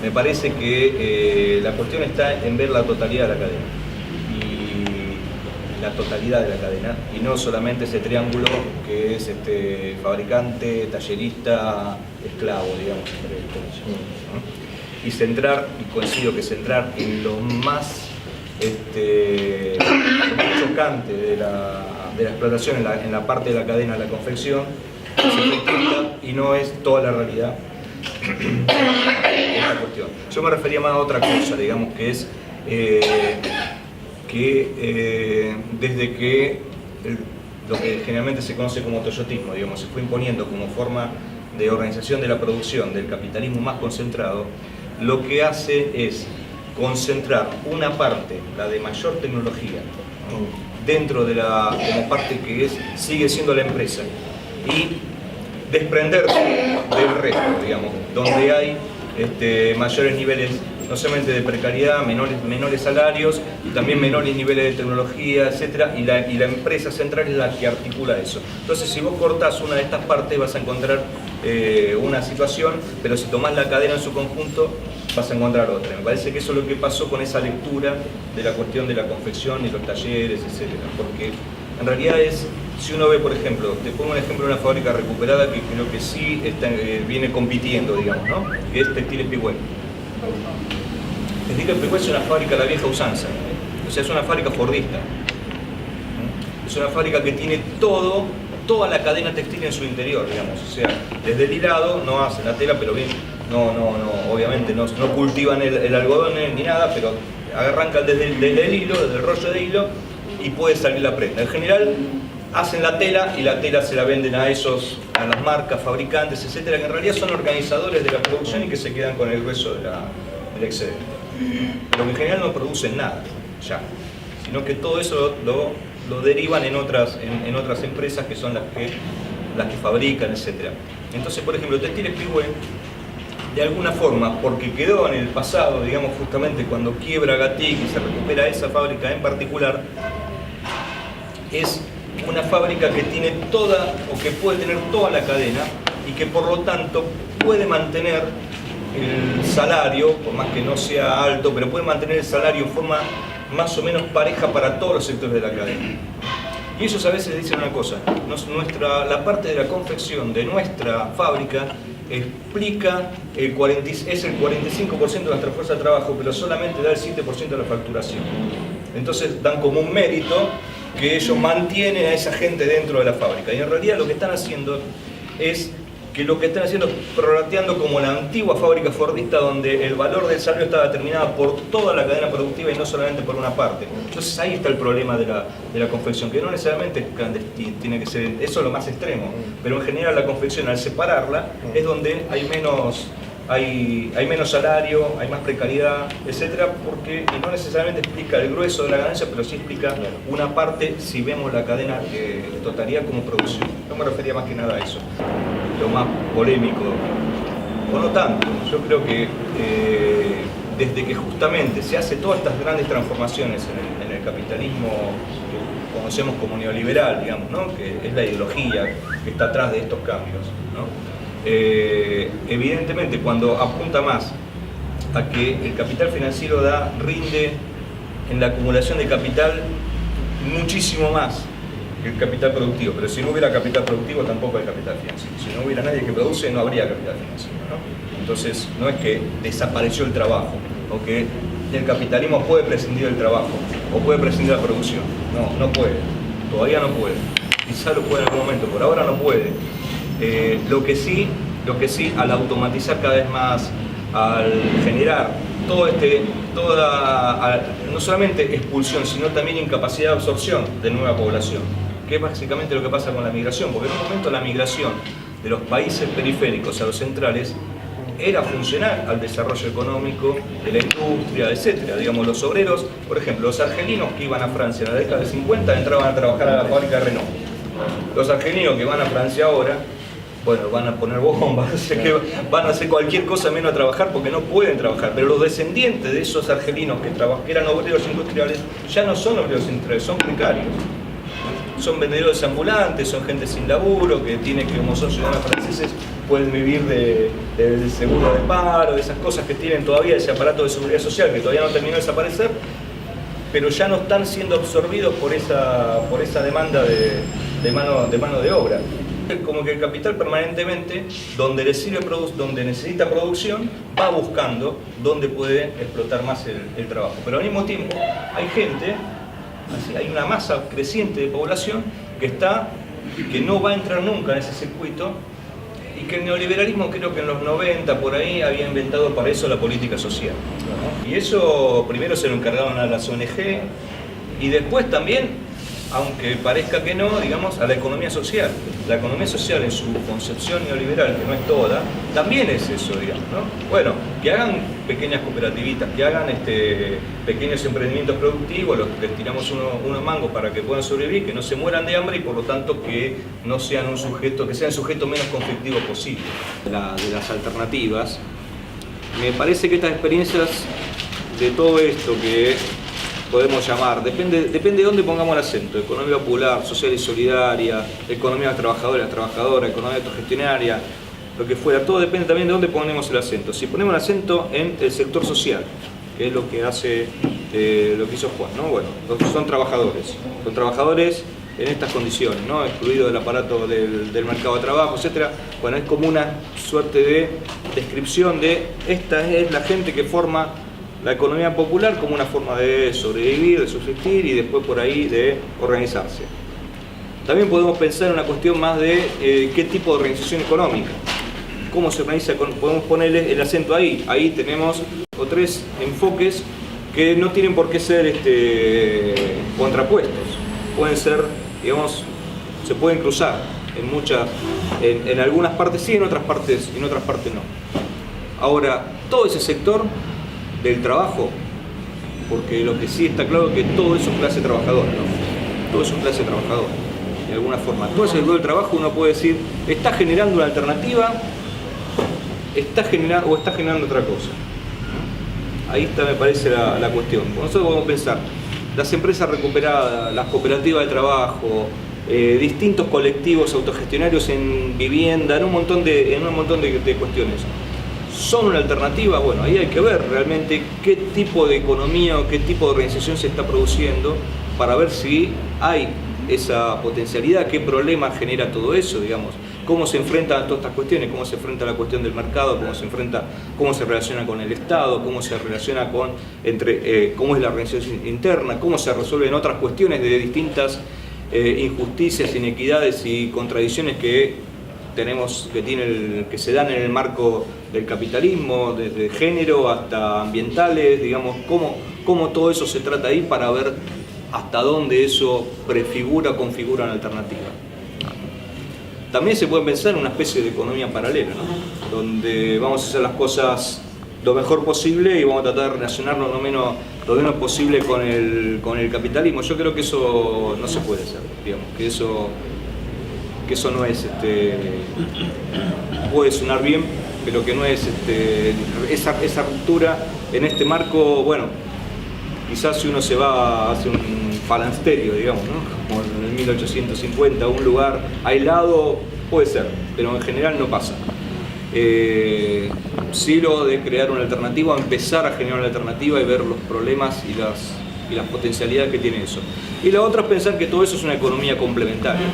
Me parece que la cuestión está en ver la totalidad de la cadena. Y la totalidad de la cadena, y no solamente ese triángulo que es fabricante, tallerista, esclavo, digamos, ¿no? Y centrar, y coincido que centrar en lo más chocante de la explotación en la parte de la cadena de la confección es efectista y no es toda la realidad. Esta cuestión. Yo me refería más a otra cosa, digamos, que es desde que lo que generalmente se conoce como toyotismo, digamos, se fue imponiendo como forma de organización de la producción del capitalismo más concentrado, lo que hace es concentrar una parte, la de mayor tecnología, dentro de como parte que sigue siendo la empresa, y desprenderse del resto, digamos, donde hay mayores niveles, no solamente de precariedad, menores salarios, y también menores niveles de tecnología, etc. Y la empresa central es la que articula eso. Entonces, si vos cortás una de estas partes, vas a encontrar una situación, pero si tomás la cadena en su conjunto, vas a encontrar otra. Me parece que eso es lo que pasó con esa lectura de la cuestión de la confección y los talleres, etc. Porque en realidad si uno ve, por ejemplo, te pongo un ejemplo de una fábrica recuperada que creo que sí viene compitiendo, digamos, ¿no? Que es Textiles Pigüé. Textiles Pigüé es una fábrica de la vieja usanza, o sea, es una fábrica fordista. Es una fábrica que tiene toda la cadena textil en su interior, digamos, o sea, desde el hilado, no hacen la tela, pero bien, obviamente no cultivan el algodón ni nada, pero arrancan desde el hilo, desde el rollo de hilo, y puede salir la prenda. En general, hacen la tela y la tela se la venden a las marcas, fabricantes, etcétera, que en realidad son organizadores de la producción y que se quedan con el grueso del excedente. Pero que en general no producen nada, ya, sino que todo eso lo derivan en otras empresas que son las que fabrican, etcétera. Entonces, por ejemplo, Textiles Pigüé, de alguna forma, porque quedó en el pasado, digamos, justamente cuando quiebra Gatic y se recupera esa fábrica en particular, es una fábrica que tiene que puede tener toda la cadena y que por lo tanto puede mantener el salario, por más que no sea alto, pero puede mantener el salario en forma más o menos pareja para todos los sectores de la cadena. Y ellos a veces dicen una cosa, la parte de la confección de nuestra fábrica explica es el 45% de nuestra fuerza de trabajo, pero solamente da el 7% de la facturación. Entonces dan como un mérito que ellos mantienen a esa gente dentro de la fábrica. Y en realidad lo que están haciendo es prorrateando como la antigua fábrica fordista, donde el valor del salario está determinado por toda la cadena productiva y no solamente por una parte. Entonces ahí está el problema de la confección, que no necesariamente tiene que ser, eso es lo más extremo, pero en general la confección, al separarla, es donde hay menos salario, hay más precariedad, etcétera, porque no necesariamente explica el grueso de la ganancia, pero sí explica una parte si vemos la cadena de totalidad como producción. No me refería más que nada a eso. Lo más polémico, o no tanto, yo creo que desde que justamente se hace todas estas grandes transformaciones en el capitalismo que conocemos como neoliberal, digamos, ¿no? Que es la ideología que está atrás de estos cambios, ¿no? Evidentemente, cuando apunta más a que el capital financiero rinde en la acumulación de capital muchísimo más que el capital productivo, pero si no hubiera capital productivo tampoco hay capital financiero. Si no hubiera nadie que produce, no habría capital financiero, ¿no? Entonces, no es que desapareció el trabajo, o que el capitalismo puede prescindir del trabajo, o puede prescindir de la producción. No puede, todavía no puede. Quizá lo puede en algún momento, por ahora no puede. Lo que sí, al automatizar cada vez más, al generar no solamente expulsión, sino también incapacidad de absorción de nueva población, que es básicamente lo que pasa con la migración, porque en un momento la migración de los países periféricos a los centrales era funcional al desarrollo económico de la industria, etc. Digamos, los obreros, por ejemplo, los argelinos que iban a Francia en la década de 50 entraban a trabajar a la fábrica de Renault. Los argelinos que van a Francia ahora, bueno, van a poner bombas, van a hacer cualquier cosa menos a trabajar porque no pueden trabajar. Pero los descendientes de esos argelinos que eran obreros industriales ya no son obreros industriales, son precarios. Son vendedores ambulantes, son gente sin laburo, que tiene que, como son ciudadanos franceses, pueden vivir del seguro de paro, de esas cosas que tienen todavía, ese aparato de seguridad social que todavía no terminó de desaparecer, pero ya no están siendo absorbidos por esa demanda de mano de obra. Como que el capital permanentemente, donde necesita producción, va buscando dónde puede explotar más el trabajo. Pero al mismo tiempo hay gente, hay una masa creciente de población que no va a entrar nunca en ese circuito, y que el neoliberalismo, creo que en los 90 por ahí, había inventado para eso la política social, ¿no? Y eso primero se lo encargaron a las ONG y después también, aunque parezca que no, digamos, a la economía social. La economía social en su concepción neoliberal, que no es toda, también es eso, digamos, ¿no? Bueno, que hagan pequeñas cooperativitas, que hagan pequeños emprendimientos productivos, les tiramos unos mangos para que puedan sobrevivir, que no se mueran de hambre y por lo tanto que no sean que sean el sujeto menos conflictivo posible. De las alternativas, me parece que estas experiencias de todo esto que podemos llamar, depende de dónde pongamos el acento: economía popular, social y solidaria, economía trabajadora, economía autogestionaria, lo que fuera, todo depende también de dónde ponemos el acento. Si ponemos el acento en el sector social, que es lo que hace, lo que hizo Juan, ¿no? Bueno, son trabajadores en estas condiciones, ¿no? Excluidos del aparato del mercado de trabajo, etc. Bueno, es como una suerte de descripción de esta es la gente que forma la economía popular como una forma de sobrevivir, de subsistir y después por ahí de organizarse. También podemos pensar en una cuestión más de qué tipo de organización económica, cómo se organiza, podemos ponerle el acento ahí. Ahí tenemos tres enfoques que no tienen por qué ser contrapuestos, pueden ser, digamos, se pueden cruzar en algunas partes sí, en otras partes no. Ahora, todo ese sector del trabajo, porque lo que sí está claro es que todo eso es clase trabajadora, ¿no? Todo eso es clase trabajadora, de alguna forma. Todo ese sector del trabajo uno puede decir, está generando una alternativa, está generando otra cosa, ¿no? Ahí está, me parece, la cuestión. Nosotros podemos pensar, las empresas recuperadas, las cooperativas de trabajo, distintos colectivos autogestionarios en vivienda, en un montón de cuestiones. ¿Son una alternativa? Bueno, ahí hay que ver realmente qué tipo de economía o qué tipo de organización se está produciendo para ver si hay esa potencialidad, qué problema genera todo eso, digamos, cómo se enfrentan a todas estas cuestiones, cómo se enfrenta la cuestión del mercado, cómo se relaciona con el Estado, cómo se relaciona cómo es la organización interna, cómo se resuelven otras cuestiones de distintas injusticias, inequidades y contradicciones que se dan en el marco del capitalismo, desde género hasta ambientales, digamos, cómo todo eso se trata ahí para ver hasta dónde eso configura una alternativa. También se puede pensar en una especie de economía paralela, ¿no? Donde vamos a hacer las cosas lo mejor posible y vamos a tratar de relacionarnos lo menos posible con el capitalismo. Yo creo que eso no se puede hacer, digamos, que eso no es, puede sonar bien, pero que no es esa ruptura en este marco. Bueno, quizás si uno se va hacia un falansterio, digamos, ¿no? Como en el 1850, un lugar aislado, puede ser, pero en general no pasa. Sí, lo de crear una alternativa, empezar a generar una alternativa y ver los problemas y las potencialidades que tiene eso. Y la otra es pensar que todo eso es una economía complementaria,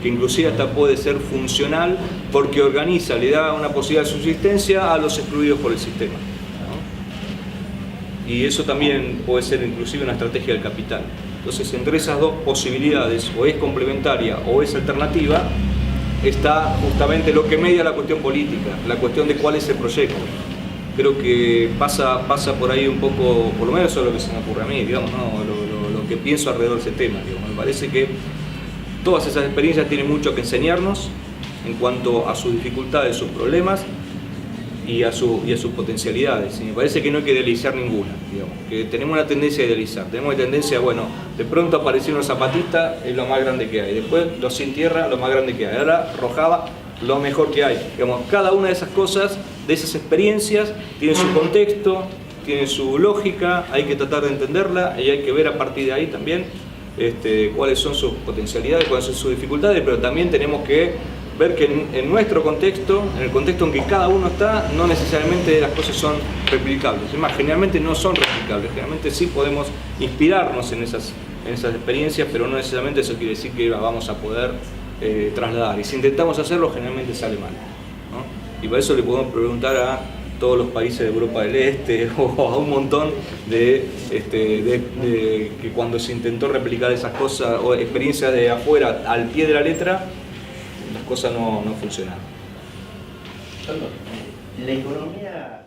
que inclusive hasta puede ser funcional porque le da una posibilidad de subsistencia a los excluidos por el sistema, ¿no? Y eso también puede ser inclusive una estrategia del capital. Entonces, entre esas dos posibilidades, o es complementaria o es alternativa, está justamente lo que media la cuestión política, la cuestión de cuál es el proyecto. Creo que pasa por ahí un poco, por lo menos eso es lo que se me ocurre a mí, digamos, ¿no? Lo que pienso alrededor de ese tema, digamos. Me parece que todas esas experiencias tienen mucho que enseñarnos en cuanto a sus dificultades, sus problemas y a sus potencialidades. Y me parece que no hay que idealizar ninguna, digamos, que tenemos una tendencia a idealizar, tenemos una tendencia, bueno, de pronto aparecieron los zapatistas, es lo más grande que hay, después los sin tierra, lo más grande que hay, ahora Rojava, lo mejor que hay. Digamos, cada una de esas cosas, de esas experiencias, tiene su contexto, tiene su lógica, hay que tratar de entenderla y hay que ver a partir de ahí también cuáles son sus potencialidades, cuáles son sus dificultades, pero también tenemos que ver que en nuestro contexto, en el contexto en que cada uno está, no necesariamente las cosas son replicables. Es más, generalmente no son replicables, generalmente sí podemos inspirarnos en esas experiencias, pero no necesariamente eso quiere decir que las vamos a poder trasladar. Y si intentamos hacerlo, generalmente sale mal, ¿no? Y por eso le podemos preguntar a todos los países de Europa del Este o a un montón de que cuando se intentó replicar esas cosas o experiencias de afuera al pie de la letra, las cosas no funcionaron. La economía